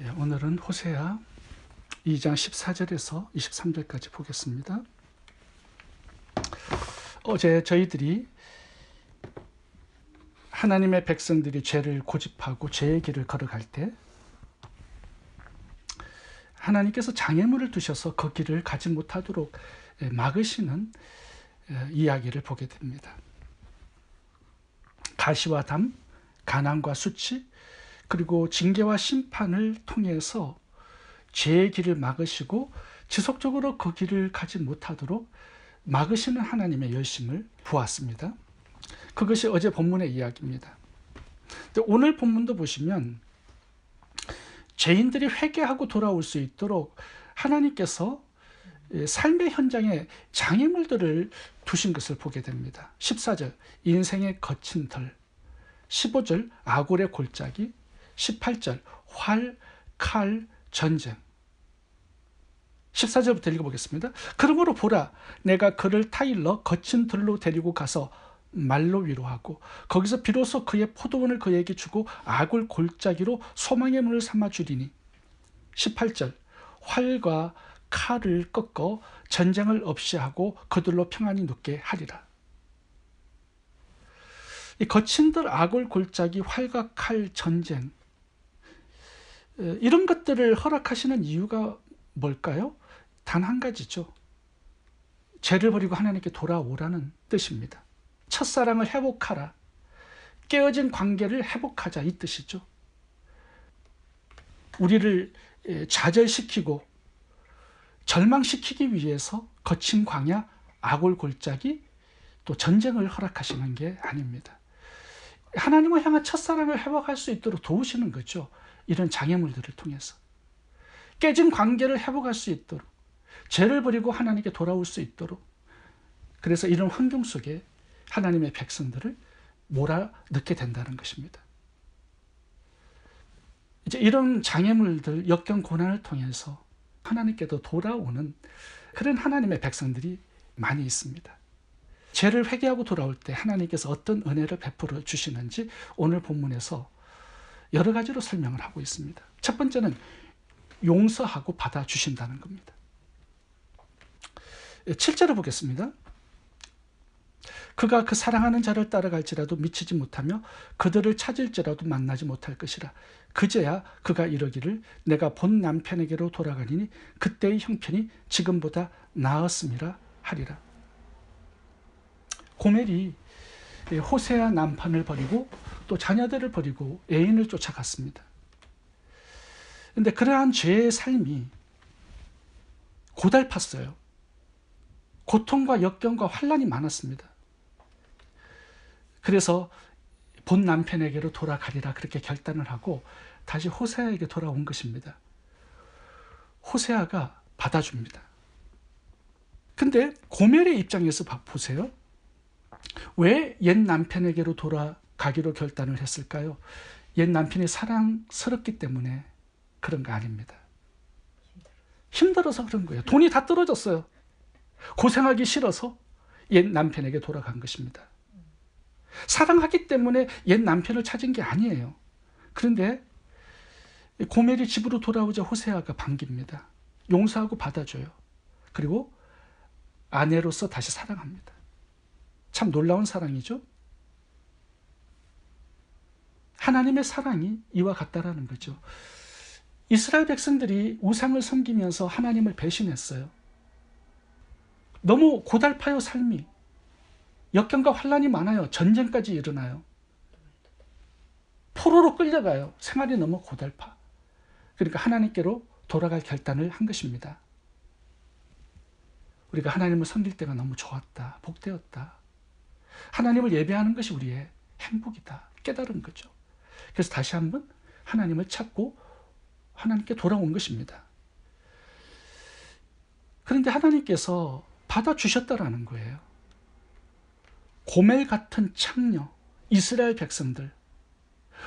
오늘은 호세아 2장 14절에서 23절까지 보겠습니다. 어제 저희들이 하나님의 백성들이 죄를 고집하고 죄의 길을 걸어갈 때 하나님께서 장애물을 두셔서 그 길을 가지 못하도록 막으시는 이야기를 보게 됩니다. 가시와 담, 가난과 수치, 그리고 징계와 심판을 통해서 죄의 길을 막으시고 지속적으로 그 길을 가지 못하도록 막으시는 하나님의 열심을 보았습니다. 그것이 어제 본문의 이야기입니다. 오늘 본문도 보시면 죄인들이 회개하고 돌아올 수 있도록 하나님께서 삶의 현장에 장애물들을 두신 것을 보게 됩니다. 14절 인생의 거친 덜, 15절 아골의 골짜기, 18절 활, 칼, 전쟁. 14절부터 읽어보겠습니다. 그러므로 보라, 내가 그를 타일러 거친 들로 데리고 가서 말로 위로하고 거기서 비로소 그의 포도원을 그에게 주고 아골 골짜기로 소망의 문을 삼아 주리니. 18절 활과 칼을 꺾어 전쟁을 없이 하고 그들로 평안히 눕게 하리라. 이 거친들 아골 골짜기 활과 칼 전쟁, 이런 것들을 허락하시는 이유가 뭘까요? 단 한 가지죠. 죄를 버리고 하나님께 돌아오라는 뜻입니다. 첫사랑을 회복하라, 깨어진 관계를 회복하자, 이 뜻이죠. 우리를 좌절시키고 절망시키기 위해서 거친 광야, 아골 골짜기, 또 전쟁을 허락하시는 게 아닙니다. 하나님을 향한 첫사랑을 회복할 수 있도록 도우시는 거죠. 이런 장애물들을 통해서 깨진 관계를 회복할 수 있도록, 죄를 버리고 하나님께 돌아올 수 있도록, 그래서 이런 환경 속에 하나님의 백성들을 몰아넣게 된다는 것입니다. 이제 이런 장애물들, 역경 고난을 통해서 하나님께도 돌아오는 그런 하나님의 백성들이 많이 있습니다. 죄를 회개하고 돌아올 때 하나님께서 어떤 은혜를 베풀어 주시는지 오늘 본문에서 여러 가지로 설명을 하고 있습니다. 첫 번째는 용서하고 받아주신다는 겁니다. 7절을 보겠습니다. 그가 그 사랑하는 자를 따라갈지라도 미치지 못하며 그들을 찾을지라도 만나지 못할 것이라. 그제야 그가 이르기를 내가 본 남편에게로 돌아가리니 그때의 형편이 지금보다 나았음이라 하리라. 고멜이 호세아 남편을 버리고 또 자녀들을 버리고 애인을 쫓아갔습니다. 그런데 그러한 죄의 삶이 고달팠어요. 고통과 역경과 환난이 많았습니다. 그래서 본 남편에게로 돌아가리라 그렇게 결단을 하고 다시 호세아에게 돌아온 것입니다. 호세아가 받아줍니다. 근데 고멜의 입장에서 보세요. 왜 옛 남편에게로 돌아가기로 결단을 했을까요? 옛 남편이 사랑스럽기 때문에 그런 거 아닙니다. 힘들어서 그런 거예요. 돈이 다 떨어졌어요. 고생하기 싫어서 옛 남편에게 돌아간 것입니다. 사랑하기 때문에 옛 남편을 찾은 게 아니에요. 그런데 고멜이 집으로 돌아오자 호세아가 반깁니다. 용서하고 받아줘요. 그리고 아내로서 다시 사랑합니다. 참 놀라운 사랑이죠. 하나님의 사랑이 이와 같다라는 거죠. 이스라엘 백성들이 우상을 섬기면서 하나님을 배신했어요. 너무 고달파요, 삶이. 역경과 환난이 많아요. 전쟁까지 일어나요. 포로로 끌려가요. 생활이 너무 고달파. 그러니까 하나님께로 돌아갈 결단을 한 것입니다. 우리가 하나님을 섬길 때가 너무 좋았다, 복되었다. 하나님을 예배하는 것이 우리의 행복이다, 깨달은 거죠. 그래서 다시 한번 하나님을 찾고 하나님께 돌아온 것입니다. 그런데 하나님께서 받아주셨다라는 거예요. 고멜 같은 창녀, 이스라엘 백성들,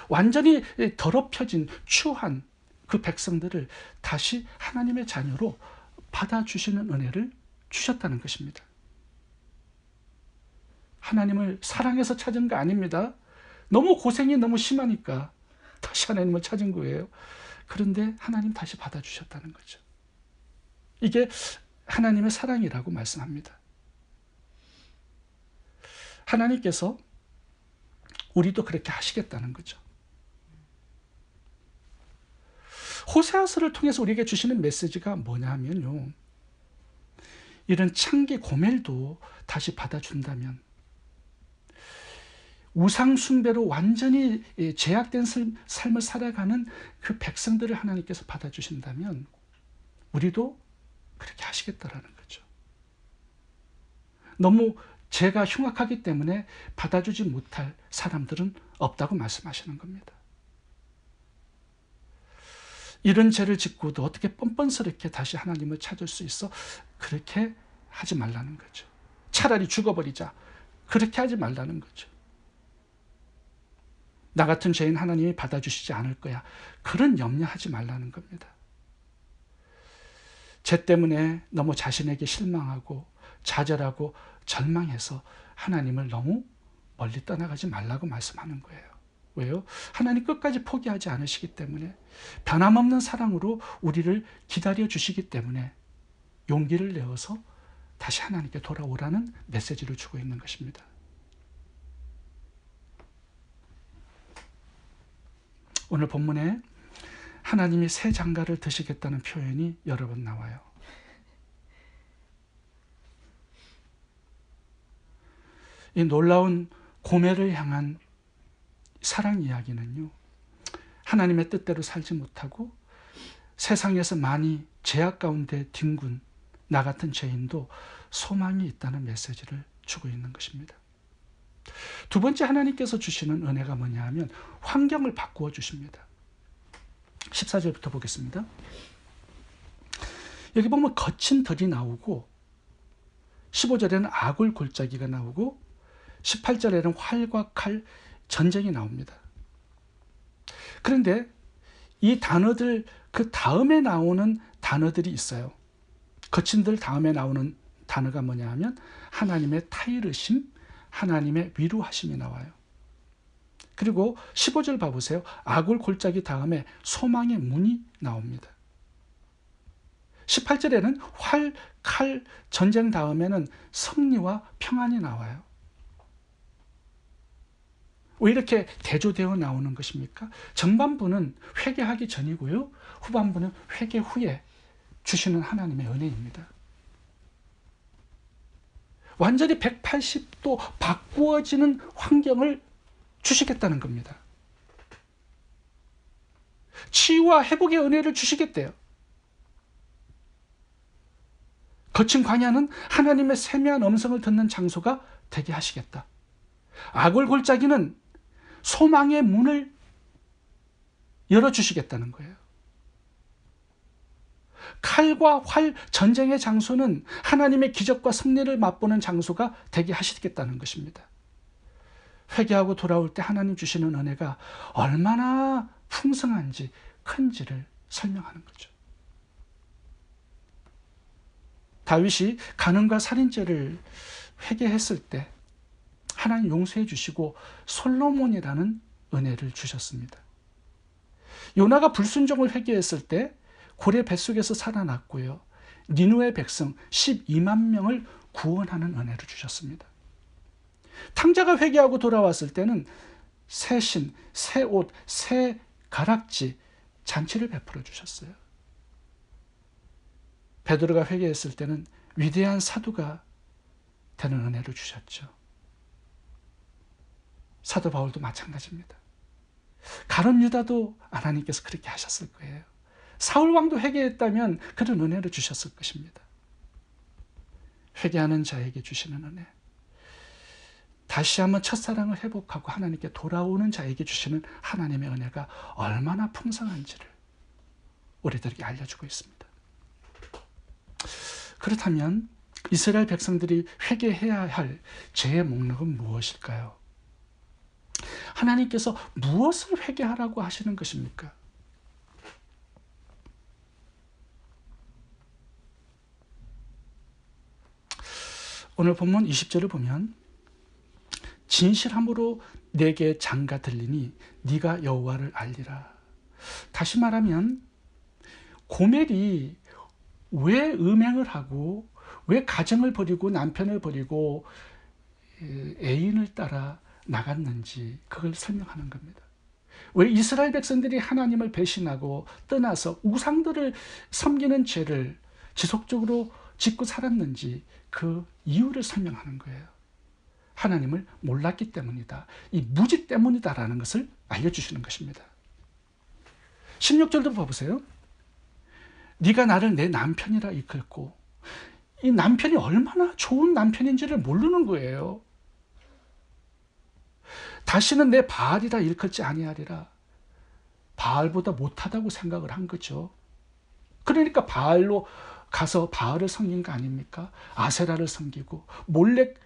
완전히 더럽혀진 추한 그 백성들을 다시 하나님의 자녀로 받아주시는 은혜를 주셨다는 것입니다. 하나님을 사랑해서 찾은 거 아닙니다. 너무 고생이 너무 심하니까 다시 하나님을 찾은 거예요. 그런데 하나님 다시 받아주셨다는 거죠. 이게 하나님의 사랑이라고 말씀합니다. 하나님께서 우리도 그렇게 하시겠다는 거죠. 호세아서를 통해서 우리에게 주시는 메시지가 뭐냐 하면요, 이런 창기 고멜도 다시 받아준다면, 우상 숭배로 완전히 제약된 삶을 살아가는 그 백성들을 하나님께서 받아주신다면 우리도 그렇게 하시겠다라는 거죠. 너무 죄가 흉악하기 때문에 받아주지 못할 사람들은 없다고 말씀하시는 겁니다. 이런 죄를 짓고도 어떻게 뻔뻔스럽게 다시 하나님을 찾을 수 있어? 그렇게 하지 말라는 거죠. 차라리 죽어버리자. 그렇게 하지 말라는 거죠. 나 같은 죄인 하나님이 받아주시지 않을 거야. 그런 염려하지 말라는 겁니다. 죄 때문에 너무 자신에게 실망하고 좌절하고 절망해서 하나님을 너무 멀리 떠나가지 말라고 말씀하는 거예요. 왜요? 하나님 끝까지 포기하지 않으시기 때문에, 변함없는 사랑으로 우리를 기다려 주시기 때문에 용기를 내어서 다시 하나님께 돌아오라는 메시지를 주고 있는 것입니다. 오늘 본문에 하나님이 새 장가를 드시겠다는 표현이 여러 번 나와요. 이 놀라운 고멜을 향한 사랑 이야기는요, 하나님의 뜻대로 살지 못하고 세상에서 많이 죄악 가운데 뒹군 나 같은 죄인도 소망이 있다는 메시지를 주고 있는 것입니다. 두 번째 하나님께서 주시는 은혜가 뭐냐 하면 환경을 바꾸어 주십니다. 14절부터 보겠습니다. 여기 보면 거친 덜이 나오고 15절에는 아굴 골짜기가 나오고 18절에는 활과 칼, 전쟁이 나옵니다. 그런데 이 단어들 그 다음에 나오는 단어들이 있어요. 거친 덜 다음에 나오는 단어가 뭐냐 하면 하나님의 타이르심, 하나님의 위로하심이 나와요. 그리고 15절 봐보세요. 아굴 골짜기 다음에 소망의 문이 나옵니다. 18절에는 활, 칼, 전쟁 다음에는 승리와 평안이 나와요. 왜 이렇게 대조되어 나오는 것입니까? 전반부는 회개하기 전이고요, 후반부는 회개 후에 주시는 하나님의 은혜입니다. 완전히 180도 바꾸어지는 환경을 주시겠다는 겁니다. 치유와 회복의 은혜를 주시겠대요. 거친 광야는 하나님의 세미한 음성을 듣는 장소가 되게 하시겠다. 아굴 골짜기는 소망의 문을 열어주시겠다는 거예요. 칼과 활, 전쟁의 장소는 하나님의 기적과 승리를 맛보는 장소가 되게 하시겠다는 것입니다. 회개하고 돌아올 때 하나님 주시는 은혜가 얼마나 풍성한지, 큰지를 설명하는 거죠. 다윗이 간음과 살인죄를 회개했을 때 하나님 용서해 주시고 솔로몬이라는 은혜를 주셨습니다. 요나가 불순종을 회개했을 때 고래 뱃속에서 살아났고요, 니느웨 백성 12만 명을 구원하는 은혜를 주셨습니다. 탕자가 회개하고 돌아왔을 때는 새 신, 새 옷, 새 가락지 잔치를 베풀어 주셨어요. 베드로가 회개했을 때는 위대한 사도가 되는 은혜를 주셨죠. 사도 바울도 마찬가지입니다. 가룟 유다도 하나님께서 그렇게 하셨을 거예요. 사울 왕도 회개했다면 그런 은혜를 주셨을 것입니다. 회개하는 자에게 주시는 은혜, 다시 한번 첫사랑을 회복하고 하나님께 돌아오는 자에게 주시는 하나님의 은혜가 얼마나 풍성한지를 우리들에게 알려주고 있습니다. 그렇다면 이스라엘 백성들이 회개해야 할 죄의 목록은 무엇일까요? 하나님께서 무엇을 회개하라고 하시는 것입니까? 오늘 본문 20절을 보면 진실함으로 내게 장가 들리니 네가 여호와를 알리라. 다시 말하면 고멜이 왜 음행을 하고 왜 가정을 버리고 남편을 버리고 애인을 따라 나갔는지 그걸 설명하는 겁니다. 왜 이스라엘 백성들이 하나님을 배신하고 떠나서 우상들을 섬기는 죄를 지속적으로 짓고 살았는지 그 이유를 설명하는 거예요. 하나님을 몰랐기 때문이다. 이 무지 때문이다라는 것을 알려주시는 것입니다. 16절도 봐보세요. 네가 나를 내 남편이라 이끌고, 이 남편이 얼마나 좋은 남편인지를 모르는 거예요. 다시는 내 바알이라 일컫지 아니하리라. 바알보다 못하다고 생각을 한 거죠. 그러니까 바알로 가서 바알을 섬긴 거 아닙니까? 아세라를 섬기고 몰렉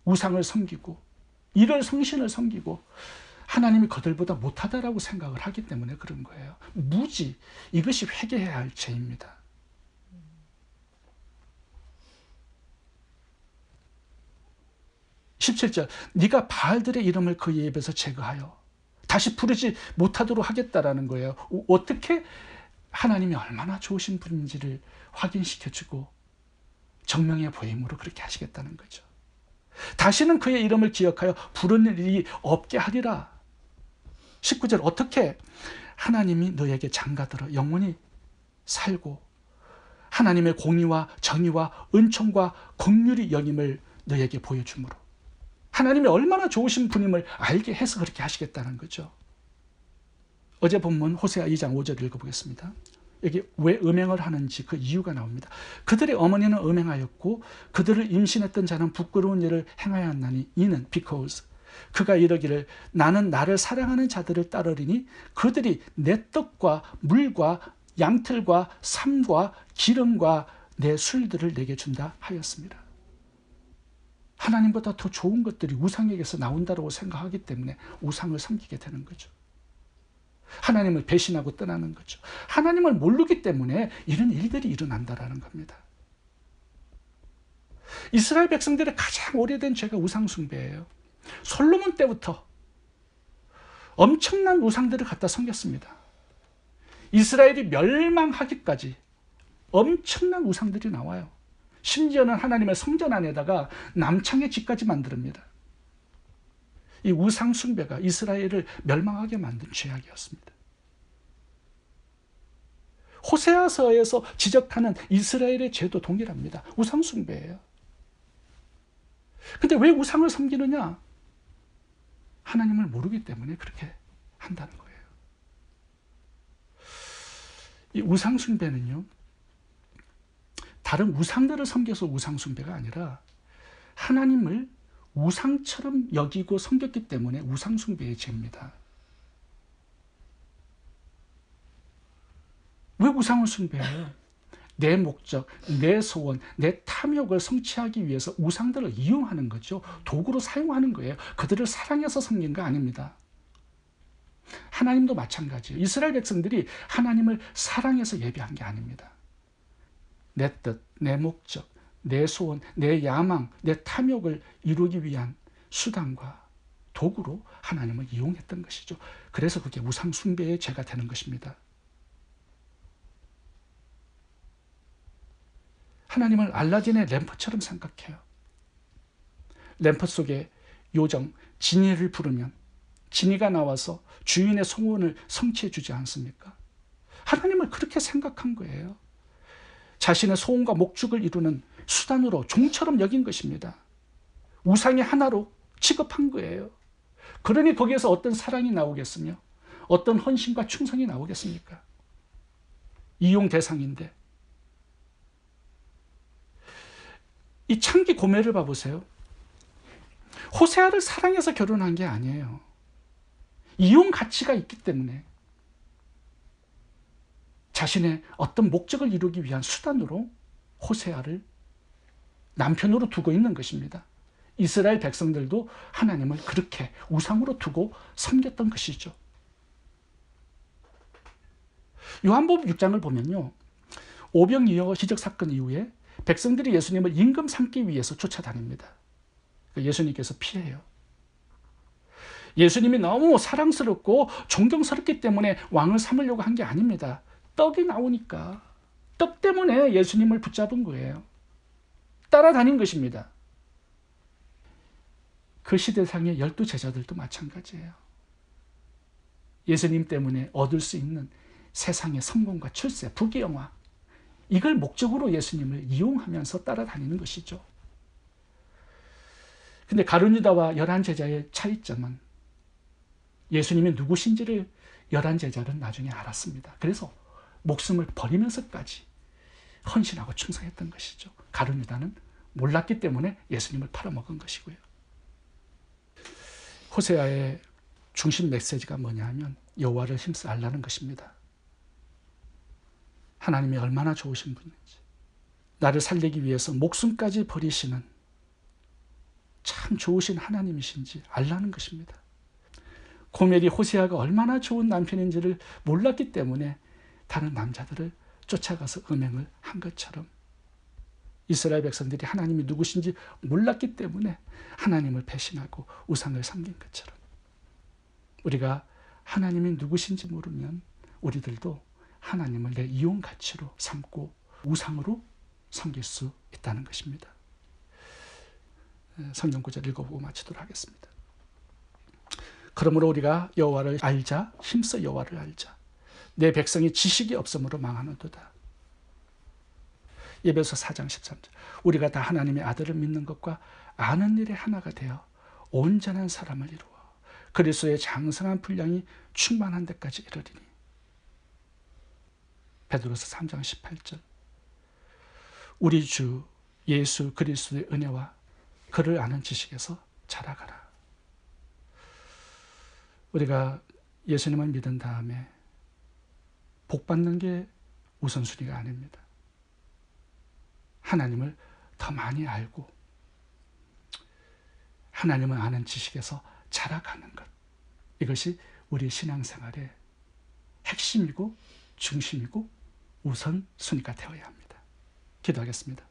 우상을 섬기고 이런 성신을 섬기고 하나님이 그들보다 못하다라고 생각을 하기 때문에 그런 거예요. 무지, 이것이 회개해야 할 죄입니다. (17절) 네가 바알들의 이름을 그의 입에서 제거하여 다시 부르지 못하도록 하겠다라는 거예요. 어떻게 하나님이 얼마나 좋으신 분인지를 확인시켜주고 정명의 보임으로 그렇게 하시겠다는 거죠. 다시는 그의 이름을 기억하여 부르는 일이 없게 하리라. 19절 어떻게? 하나님이 너에게 장가들어 영원히 살고 하나님의 공의와 정의와 은총과 긍휼이 여김을 너에게 보여주므로 하나님이 얼마나 좋으신 분임을 알게 해서 그렇게 하시겠다는 거죠. 어제 본문 호세아 2장 5절 읽어보겠습니다. 여기 왜 음행을 하는지 그 이유가 나옵니다. 그들의 어머니는 음행하였고 그들을 임신했던 자는 부끄러운 일을 행하였나니 이는 because 그가 이르기를 나는 나를 사랑하는 자들을 따르리니 그들이 내 떡과 물과 양틀과 삶과 기름과 내 술들을 내게 준다 하였습니다. 하나님보다 더 좋은 것들이 우상에게서 나온다고 생각하기 때문에 우상을 섬기게 되는 거죠. 하나님을 배신하고 떠나는 거죠. 하나님을 모르기 때문에 이런 일들이 일어난다라는 겁니다. 이스라엘 백성들의 가장 오래된 죄가 우상 숭배예요. 솔로몬 때부터 엄청난 우상들을 갖다 섬겼습니다. 이스라엘이 멸망하기까지 엄청난 우상들이 나와요. 심지어는 하나님의 성전 안에다가 남창의 집까지 만듭니다. 이 우상 숭배가 이스라엘을 멸망하게 만든 죄악이었습니다. 호세아서에서 지적하는 이스라엘의 죄도 동일합니다. 우상 숭배예요. 근데 왜 우상을 섬기느냐? 하나님을 모르기 때문에 그렇게 한다는 거예요. 이 우상 숭배는요, 다른 우상들을 섬겨서 우상 숭배가 아니라 하나님을 우상처럼 여기고 섬겼기 때문에 우상 숭배의 죄입니다. 왜 우상을 숭배해요? 내 목적, 내 소원, 내 탐욕을 성취하기 위해서 우상들을 이용하는 거죠. 도구로 사용하는 거예요. 그들을 사랑해서 섬긴 거 아닙니다. 하나님도 마찬가지예요. 이스라엘 백성들이 하나님을 사랑해서 예배한 게 아닙니다. 내 뜻, 내 목적, 내 소원, 내 야망, 내 탐욕을 이루기 위한 수단과 도구로 하나님을 이용했던 것이죠. 그래서 그게 우상 숭배의 죄가 되는 것입니다. 하나님을 알라딘의 램프처럼 생각해요. 램프 속에 요정 지니를 부르면 지니가 나와서 주인의 소원을 성취해 주지 않습니까? 하나님을 그렇게 생각한 거예요. 자신의 소원과 목적을 이루는 수단으로 종처럼 여긴 것입니다. 우상의 하나로 취급한 거예요. 그러니 거기에서 어떤 사랑이 나오겠으며 어떤 헌신과 충성이 나오겠습니까? 이용 대상인데. 이 창기 고멜을 봐보세요. 호세아를 사랑해서 결혼한 게 아니에요. 이용 가치가 있기 때문에 자신의 어떤 목적을 이루기 위한 수단으로 호세아를 남편으로 두고 있는 것입니다. 이스라엘 백성들도 하나님을 그렇게 우상으로 두고 섬겼던 것이죠. 요한복음 6장을 보면요, 오병이어 기적 사건 이후에 백성들이 예수님을 임금 삼기 위해서 쫓아다닙니다. 예수님께서 피해요. 예수님이 너무 사랑스럽고 존경스럽기 때문에 왕을 삼으려고 한 게 아닙니다. 떡이 나오니까 떡 때문에 예수님을 붙잡은 거예요. 따라다닌 것입니다. 그 시대상의 12제자들도 마찬가지예요. 예수님 때문에 얻을 수 있는 세상의 성공과 출세, 부귀영화, 이걸 목적으로 예수님을 이용하면서 따라다니는 것이죠. 근데 가룟유다와 11제자의 차이점은 예수님이 누구신지를 11제자는 나중에 알았습니다. 그래서 목숨을 버리면서까지 헌신하고 충성했던 것이죠. 가룟유다는 몰랐기 때문에 예수님을 팔아먹은 것이고요. 호세아의 중심 메시지가 뭐냐 하면 여호와를 힘써 알라는 것입니다. 하나님이 얼마나 좋으신 분인지, 나를 살리기 위해서 목숨까지 버리시는 참 좋으신 하나님이신지 알라는 것입니다. 고멜이 호세아가 얼마나 좋은 남편인지를 몰랐기 때문에 다른 남자들을 쫓아가서 음행을 한 것처럼 이스라엘 백성들이 하나님이 누구신지 몰랐기 때문에 하나님을 배신하고 우상을 섬긴 것처럼 우리가 하나님이 누구신지 모르면 우리들도 하나님을 내 이용 가치로 삼고 우상으로 섬길 수 있다는 것입니다. 성경 구절 읽어보고 마치도록 하겠습니다. 그러므로 우리가 여호와를 알자, 힘써 여호와를 알자. 내 백성이 지식이 없음으로 망하는도다. 에베소 4장 13절. 우리가 다 하나님의 아들을 믿는 것과 아는 일에 하나가 되어 온전한 사람을 이루어 그리스도의 장성한 분량이 충만한 데까지 이르리니. 베드로서 3장 18절. 우리 주 예수 그리스도의 은혜와 그를 아는 지식에서 자라가라. 우리가 예수님을 믿은 다음에 복 받는 게 우선순위가 아닙니다. 하나님을 더 많이 알고 하나님을 아는 지식에서 자라가는 것, 이것이 우리 신앙생활의 핵심이고 중심이고 우선순위가 되어야 합니다. 기도하겠습니다.